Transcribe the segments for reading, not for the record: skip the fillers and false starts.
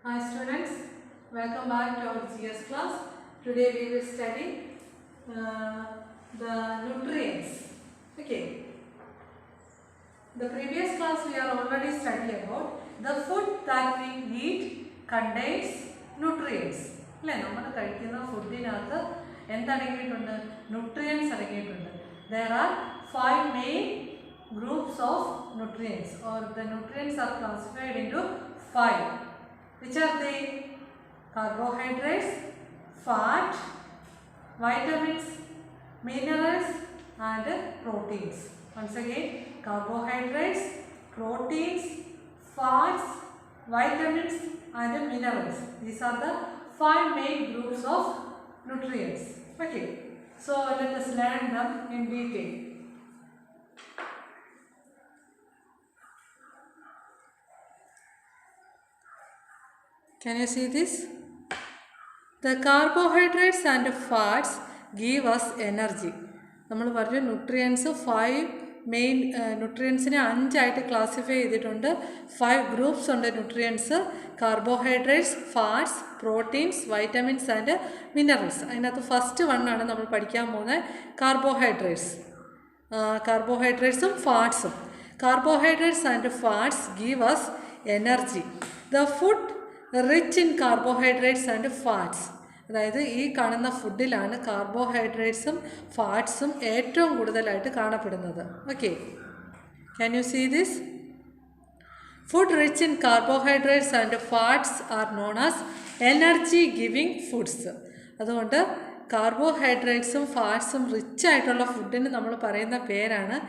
Hi students, welcome back to our GS class. Today we will study the nutrients. Okay. The previous class we are already studying about the food that we eat contains nutrients. അല്ലേ നമ്മൾ കഴിക്കുന്ന ഫുഡിനകത്ത് എന്തടങ്ങിയിട്ടുണ്ട്? Nutrients അടങ്ങിയിട്ടുണ്ട്. There are 5 main groups of nutrients, or the nutrients are classified into 5. Which are they? Carbohydrates, fat, vitamins, minerals and proteins. Once again, carbohydrates, proteins, fats, vitamins and minerals. These are the 5 main groups of nutrients. Okay. So let us learn them in detail. Can you see this? The carbohydrates and fats give us energy. നമ്മൾ പറഞ്ഞ nutrients 5 main ന്യൂട്രിയൻസിനെ 5 ആയിട്ട് classify ചെയ്തിട്ടുണ്ട്. 5 groups ഉണ്ട് nutrients: carbohydrates, fats, proteins, vitamins and minerals. അതിനകത്ത് first വണ്ണാണ് നമ്മൾ പഠിക്കാൻ പോകുന്നത്, കാർബോഹൈഡ്രേറ്റ്സ്. കാർബോഹൈഡ്രേറ്റ്സും ഫാറ്റ്സും. Carbohydrates and fats give us energy. The food rich in carbohydrates and fats. അതായത് ഈ കാണുന്ന ഫുഡിലാണ് കാർബോഹൈഡ്രേറ്റ്സും ഫാറ്റ്സും ഏറ്റവും കൂടുതലായിട്ട് കാണപ്പെടുന്നത്. Okay, can you see this? Food rich in carbohydrates and fats are known as energy giving foods. അതുകൊണ്ട് കാർബോഹൈഡ്രേറ്റ്സും ഫാറ്റ്സും റിച്ച് ആയിട്ടുള്ള ഫുഡിന് നമ്മൾ പറയുന്ന പേരാണ്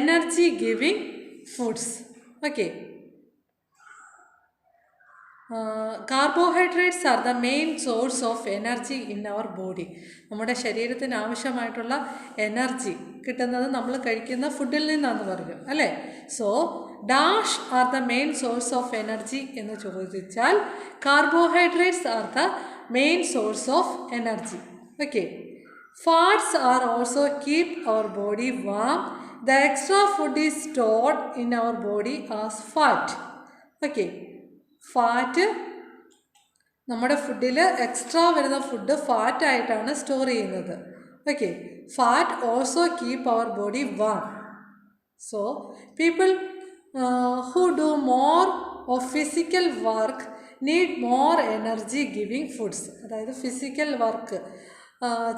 energy giving foods. Okay, carbohydrates are the main source of energy in our body. നമ്മുടെ ശരീരത്തിന് ആവശ്യമായിട്ടുള്ള എനർജി കിട്ടുന്നത് നമ്മൾ കഴിക്കുന്ന ഫുഡിൽ നിന്നാണെന്ന് പറഞ്ഞു അല്ലേ. So dash are the main source of energy എന്ന് ചോദിച്ചാൽ carbohydrates are the main source of energy. Okay, fats are also keep our body warm. The extra food is stored in our body as fat. Okay, fat നമ്മുടെ ഫുഡിൽ extra വരുന്ന food ഫാറ്റായിട്ടാണ് store ചെയ്യുന്നത്. Okay, fat also keep our body warm. So people who do more of physical work need more energy giving foods. അതായത് physical work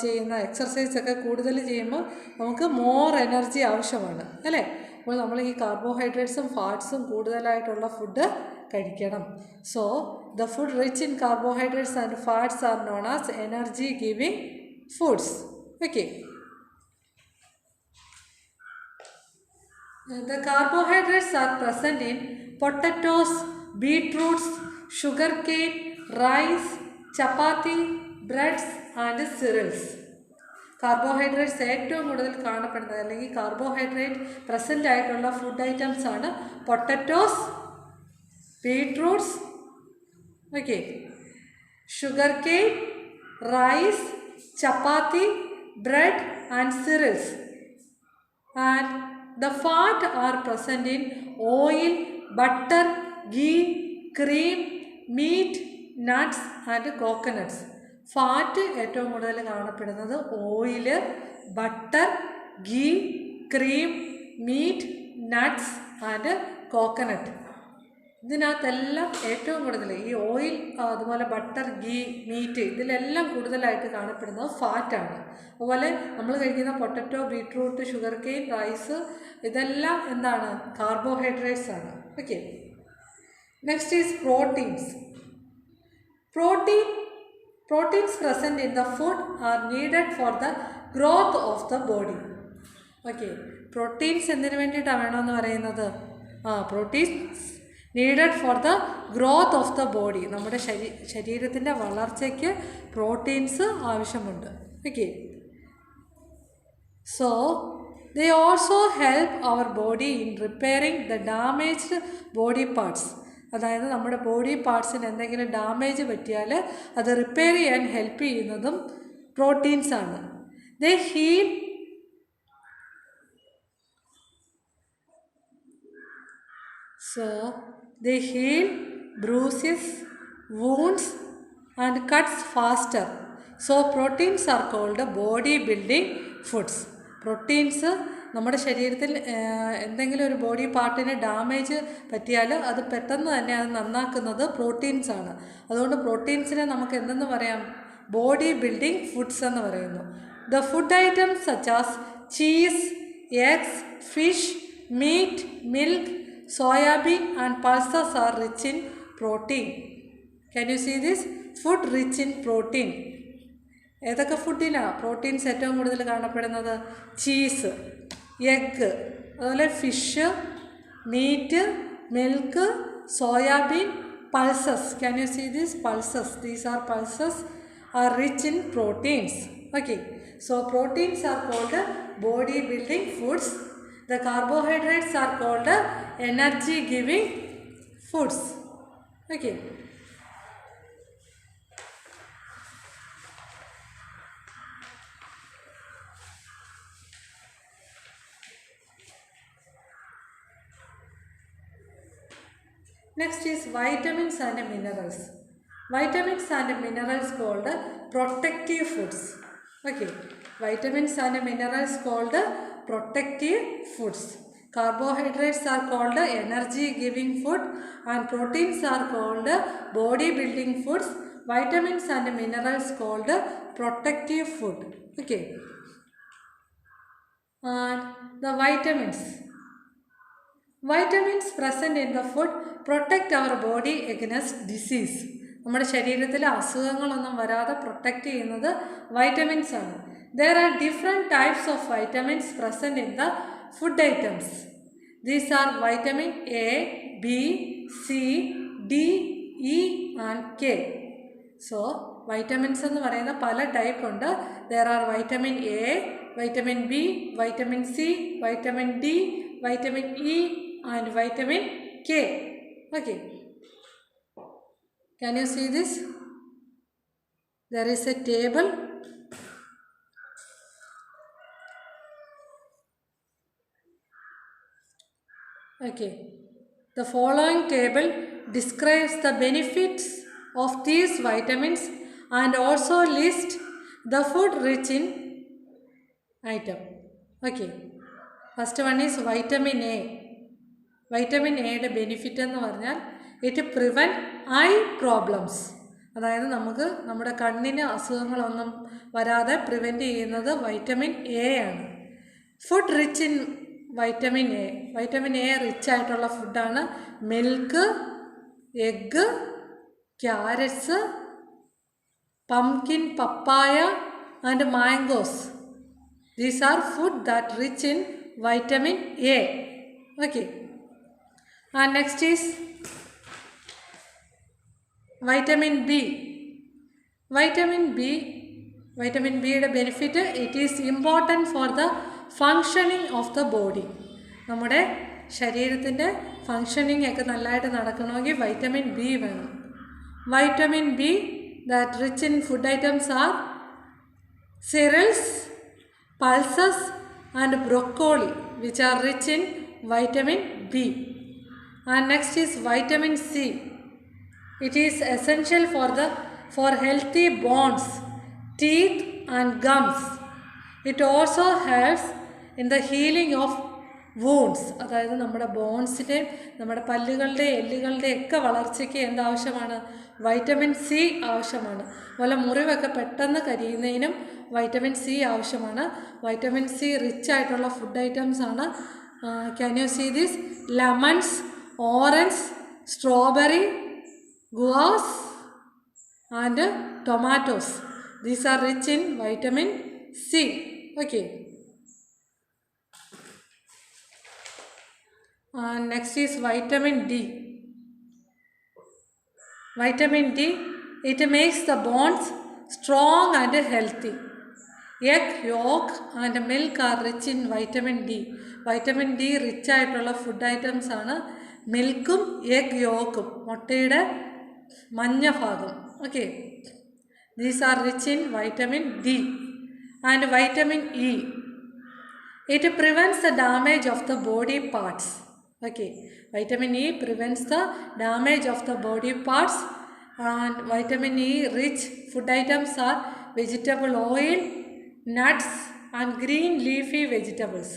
ചെയ്യുന്ന എക്സർസൈസൊക്കെ കൂടുതൽ ചെയ്യുമ്പോൾ നമുക്ക് മോർ എനർജി ആവശ്യമാണ് അല്ലേ. അപ്പോൾ നമ്മൾ ഈ കാർബോഹൈഡ്രേറ്റ്സും ഫാറ്റ്സും കൂടുതലായിട്ടുള്ള ഫുഡ് കഴിക്കണം. So the food rich in carbohydrates and fats are known as energy giving foods. Okay, the carbohydrates are present in potatoes, beetroots, sugarcane, rice, chapati, breads and cereals. Carbohydrates ഏറ്റവും കൂടുതൽ കാണപ്പെടുന്നത് അല്ലെങ്കിൽ കാർബോഹൈഡ്രേറ്റ് പ്രസൻ്റ് ആയിട്ടുള്ള food items ആണ് potatoes, beetroots, okay, sugarcane, rice, chapati, bread and cereals. And the fat are present in oil, butter, ghee, cream, meat, nuts and coconuts. Fat ഏറ്റവും കൂടുതൽ കാണപ്പെടുന്നത് oil, butter, ghee, cream, meat, nuts and coconut. ഇതിനകത്തെല്ലാം ഏറ്റവും കൂടുതൽ ഈ oil, അതുപോലെ butter, ghee, meet, ഇതിലെല്ലാം കൂടുതലായിട്ട് കാണപ്പെടുന്നത് ഫാറ്റാണ്. അതുപോലെ നമ്മൾ കഴിക്കുന്ന പൊട്ടറ്റോ, ബീട്രൂട്ട്, ഷുഗർകെയിൻ, റൈസ്, ഇതെല്ലാം എന്താണ്? കാർബോഹൈഡ്രേറ്റ്സ് ആണ്. Okay, next is proteins. Proteins present in the food are needed for the growth of the body. Okay, proteins എന്തിനു വേണ്ടിയിട്ടാണ് വേണമെന്ന് പറയുന്നത്? Proteins needed for the growth of the body. നമ്മുടെ ശരീരത്തിൻ്റെ വളർച്ചയ്ക്ക് പ്രോട്ടീൻസ് ആവശ്യമുണ്ട്. Okay, so they also help our body in repairing the damaged body parts. അതായത് നമ്മുടെ ബോഡി പാർട്സിന് എന്തെങ്കിലും ഡാമേജ് പറ്റിയാൽ അത് റിപ്പയർ ചെയ്യാൻ ഹെൽപ്പ് ചെയ്യുന്നതും പ്രോട്ടീൻസാണ്. ദേ heal bruises, wounds and cuts faster. So proteins are called body building foods. Proteins നമ്മുടെ ശരീരത്തിൽ എന്തെങ്കിലും ഒരു ബോഡി പാർട്ടിന് ഡാമേജ് പറ്റിയാൽ അത് പെട്ടെന്ന് തന്നെ അത് നന്നാക്കുന്നത് പ്രോട്ടീൻസാണ്. അതുകൊണ്ട് പ്രോട്ടീൻസിനെ നമുക്ക് എന്തെന്ന് പറയാം? ബോഡി ബിൽഡിംഗ് ഫുഡ്സ് എന്ന് പറയുന്നു. The food items such as cheese, eggs, fish, meat, milk, soybean and pulses are rich in protein. Can you see this? Food rich in protein. ഏതൊക്കെ ഫുഡിലാണ് പ്രോട്ടീൻസ് ഏറ്റവും കൂടുതൽ കാണപ്പെടുന്നത്? ചീസ്, എഗ്ഗ്, അതുപോലെ fish, meat, milk, soybean, pulses. Can you see this? Pulses. These are pulses are rich in proteins. Okay, so proteins are called body building foods. The carbohydrates are called energy giving foods. Okay, next is vitamins and minerals. Vitamins and minerals called protective foods. Okay, vitamins and minerals called protective foods. Carbohydrates are called energy giving food and proteins are called body building foods. Vitamins and minerals called protective food. Okay, and the vitamins. Vitamins present in the food protect our body against disease. നമ്മുടെ ശരീരത്തിൽ അസുഖങ്ങളൊന്നും വരാതെ protect ചെയ്യുന്നത് vitamins ആണ്. There are different types of vitamins present in the food items. These are vitamin A, B, C, D, E and K. So vitamins എന്ന് പറയുന്ന പല type ഉണ്ട്. There are vitamin A, vitamin B, vitamin C, vitamin D, vitamin E and vitamin K. Okay, can you see this? There is a table. Okay, the following table describes the benefits of these vitamins and also list the food rich in item. Okay, first one is vitamin A. Vitamin എയുടെ benefit എന്ന് പറഞ്ഞാൽ it prevent I problems. അതായത് നമുക്ക് നമ്മുടെ കണ്ണിന് അസുഖങ്ങളൊന്നും വരാതെ prevent ചെയ്യുന്നത് വൈറ്റമിൻ എ ആണ്. Food rich in vitamin A. Vitamin A rich ആയിട്ടുള്ള ഫുഡാണ് milk, egg, carrots, pumpkin, papaya and mangoes. These are food that rich in vitamin A. Okay, and next is vitamin B. Vitamin B യുടെ benefit it is important for the functioning of the body. നമ്മുടെ ശരീരത്തിൻ്റെ functioning ഒക്കെ നല്ലതായിട്ട് നടക്കണമെങ്കിൽ vitamin B വേണം. Vitamin B that rich in food items are cereals, pulses and broccoli, which are rich in vitamin B. And next is vitamin C. It is essential for healthy bones, teeth and gums. It also helps in the healing of wounds. അതായത് നമ്മുടെ ബോൺസിൻ്റെയും നമ്മുടെ പല്ലുകളുടെ എല്ലുകളുടെ ഒക്കെ വളർച്ചയ്ക്ക് എന്താവശ്യമാണ്? Vitamin C ആവശ്യമാണ്. അതുപോലെ മുറിവൊക്കെ പെട്ടെന്ന് കരിയുന്നതിനും വൈറ്റമിൻ സി ആവശ്യമാണ്. വൈറ്റമിൻ സി റിച്ച് ആയിട്ടുള്ള ഫുഡ് ഐറ്റംസ് ആണ്. Can you see this? Lemons, orange, strawberry, guavas and tomatoes. These are rich in vitamin C. Okay, next is vitamin D. Vitamin D, it makes the bones strong and healthy. Egg yolk and milk are rich in vitamin D. Vitamin D rich ആയിട്ടുള്ള food items ആണ് മിൽക്കും egg യോക്കും, മുട്ടയുടെ മഞ്ഞ ഭാഗം. Okay, these are rich in vitamin D. And vitamin E, it prevents the damage of the body parts. Okay, vitamin E prevents the damage of the body parts And vitamin E rich food items are vegetable oil, nuts and green leafy vegetables.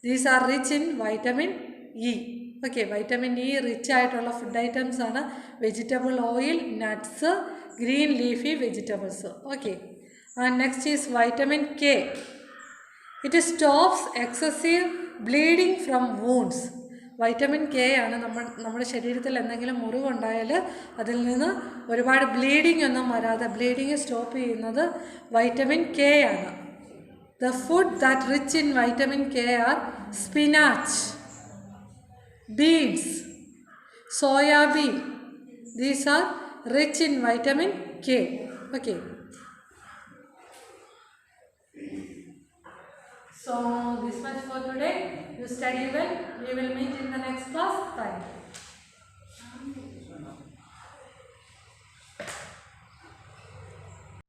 These are rich in vitamin E. Okay, vitamin E rich ആയിട്ടുള്ള food items ആണ് vegetable oil, nuts, green leafy vegetables. Okay, and next is vitamin K. It stops excessive bleeding from wounds. Vitamin K ആണ് നമ്മുടെ ശരീരത്തിൽ എന്തെങ്കിലും മുറിവുണ്ടായാൽ അതിൽ നിന്ന് ഒരുപാട് bleeding ഒന്നും വരാതെ ബ്ലീഡിങ് സ്റ്റോപ്പ് ചെയ്യുന്നത് വൈറ്റമിൻ കെ ആണ്. The food that rich in vitamin K are spinach, beans, soybean. These are rich in vitamin K. Okay, so this much for today. You study well. We will meet in the next class. Thank you.